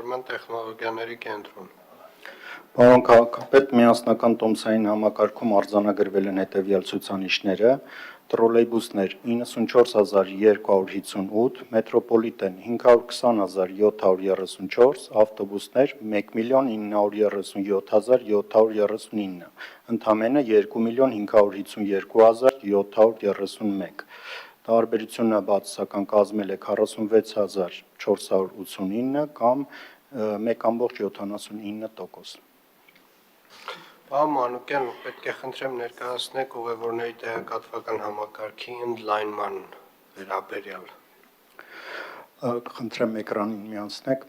կառավարման տեխնոլոգիաների կենտրոն։ Պարոն քաղաքապետ, միասնական տոմսային համակարգում արձանագրվել են հետևյալ ցուցանիշները. տրոլեյբուսներ 94258, մետրոպոլիտեն 520734, ավտոբուսներ 1937739, ընդամենը 2552731։ Տարբերությունը բացասական կազմել է 46489 կամ 1,79%։ Պարոն Մանուկյան, պետք է խնդրեմ ներկայացնեք ուղևորների տեղեկատվական համակարգի ընդլայնման վերաբերյալ։ Խնդրեմ էկրանին միացնեք։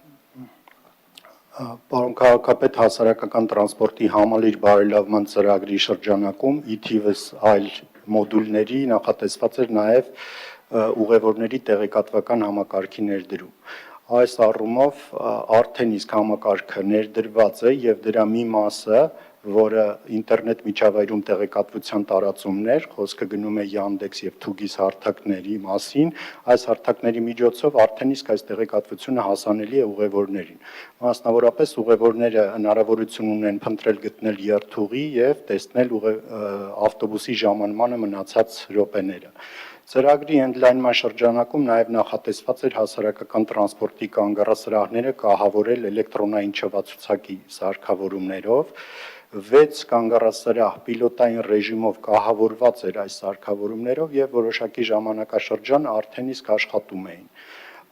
Պարոն քաղաքապետ, հասարակական տրանսպորտի համալիր բարելավման ծրագրի շրջանակում ի թիվս այլ մոդուլների նախատեսված էր նաև ուղևորների տեղեկատվական համակարգի ներդրում։ Այս առումով արդեն իսկ համակարգը ներդրված է եւ դրա մի մասը, որը ինտերնետ միջավայրում տեղեկատվության տարածումներ, խոսքը գնում է Yandex եւ Tugis հարթակների մասին, այս հարթակների միջոցով արդեն իսկ այս տեղեկատվությունը հասանելի է ուղևորներին։ Մասնավորապես ուղևորները հնարավորություն ունեն փնտրել գտնել երթուղի եւ տեսնել ավտոբուսի ժամանմանը մնացած րոպեները։ Ծրագրի ընդլայնման շրջանակում նաև նախատեսված էր հասարակական տրանսպորտի կանգառասրահները կահավորել էլեկտրոնային չվացուցակի սարքավորումներով, 6 կանգառասրահ պիլոտային ռեժիմով կահավորված էր այս սարքավորումներով եւ որոշակի ժամանակաշրջան արդեն իսկ աշխատում էին։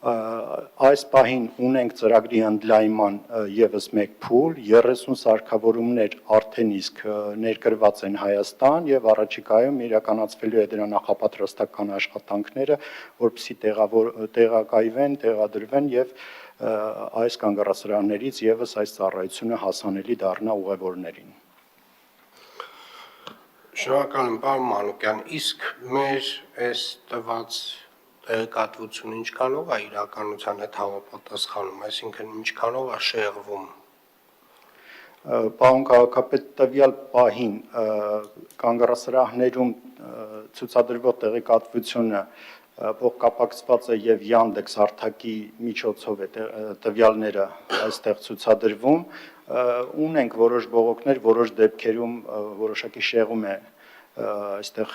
Այս պահին ունենք ծրագրի ընդլայնման եւս մեկ փուլ, 30 սարքավորումներ արդեն իսկ ներկրված են Հայաստան եւ առաջիկայում իրականացվելու է դրա նախապատրաստական աշխատանքները, որպեսզի տեղակայվեն, տեղադրվեն եւ այս կանգառասրահներից եւս այս ծառայությունը հասանելի դառնա ուղևորներին։ Շնորհակալ եմ, պարոն Մանուկյան, իսկ մեր այս տված տեղեկատվությունը ինչքանով է իրականության հետ համապատասխանում, այսինքն ինչքանով է շեղվում։ Պարոն քաղաքապետ, տվյալ պահին կանգառասրահներում ցուցադրվող տեղեկատվությունը փոխկապակցված է եւ Yandex հարթակի միջոցով է տվյալները այստեղ ցուցադրվում, ունենք որոշ բողոքներ, որոշ դեպքերում որոշակի շեղում է այստեղ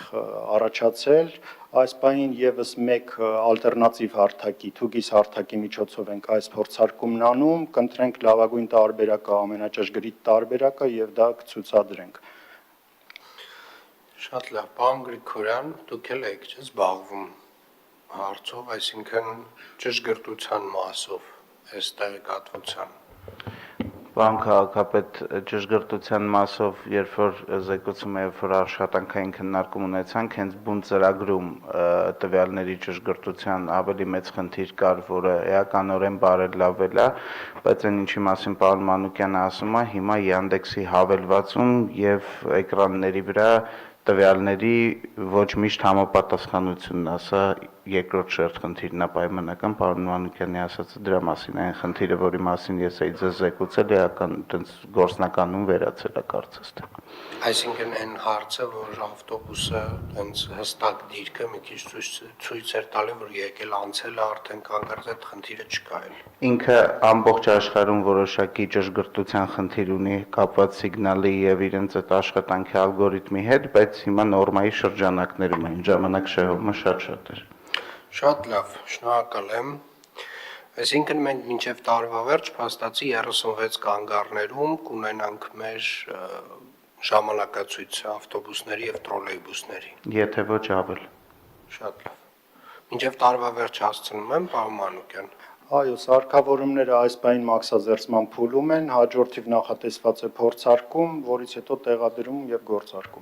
առաջացել, այս պահին եւս մեկ ալտերնատիվ հարթակի, Tugis հարթակի միջոցով ենք այս փորձարկումն անում, կընտրենք լավագույն տարբերակը, ամենաճշգրիտ տարբերակը եւ դա կցուցադրենք։ Շատ լավ, պարոն Գրիգորյան, դուք էլ եք զբաղվում հարցով, այսինքն ճշգրտության մասով այս տեղեկատվության։ Պարոն քաղաքապետ, ճշգրտության մասով, երբ որ զեկուցում է, երբ որ աշխատանքային քննարկում ունեցանք, հենց բուն ծրագրում տվյալների ճշգրտության ավելի մեծ խնդիր կար, որը էականորեն բարելավել է, բայց այն ինչի մասին պարոն Մանուկյանը ասում է, հիմա Yandex-ի հավելվածում եւ էկրանների վրա տվյալների ոչ միշտ համապատասխանությունն է, սա երկրորդ շերտ խնդիրն է պայմանական, պարոն Մանուկյանի ասածը դրա մասին, այն խնդիրը, որի մասին ես էի ձեզ զեկուցել, էական գործնականում վերացել է կարծես թե։ Այսինքն այն հարցը, որ ավտոբուսը հենց հստակ դիրքը մի քիչ ցույց էր տալի, որ եկել անցել է արդեն կանգառած, այդ խնդիրը չկա էլ։ Ինքը ամբողջ աշխարհում որոշակի ճշգրտության խնդիր ունի կապված սիգնալի եւ իրենց այդ աշխատանքի ալգորիթմի հետ, բայց հիմա նորմայի շրջանակներում այն ժամանակ շեղումը շատ էր։ Շատ լավ, շնորհակալ եմ։ Այսինքն մենք մինչև տարվա վերջ փաստացի 36 կանգառներում կունենանք մեր ժամանակացույց ավտոբուսների եւ տրոլեյբուսների։ Եթե ոչ ավել։ Շատ լավ։ Մինչև տարվա վերջ հասցնում եմ, պարոն Մանուկյան։ Այո, սարքավորումները այս պահին մաքսաձեռնման փուլում են, հաջորդիվ նախատեսված է փորձարկում, որից հետո տեղադրում եւ գործարկում։